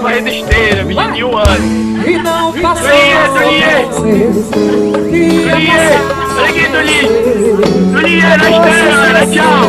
varrendo esteira, menino de 1 ano. E não passou. Tuliê, olha aqui, Tuliê, na esteira, galera, tchau.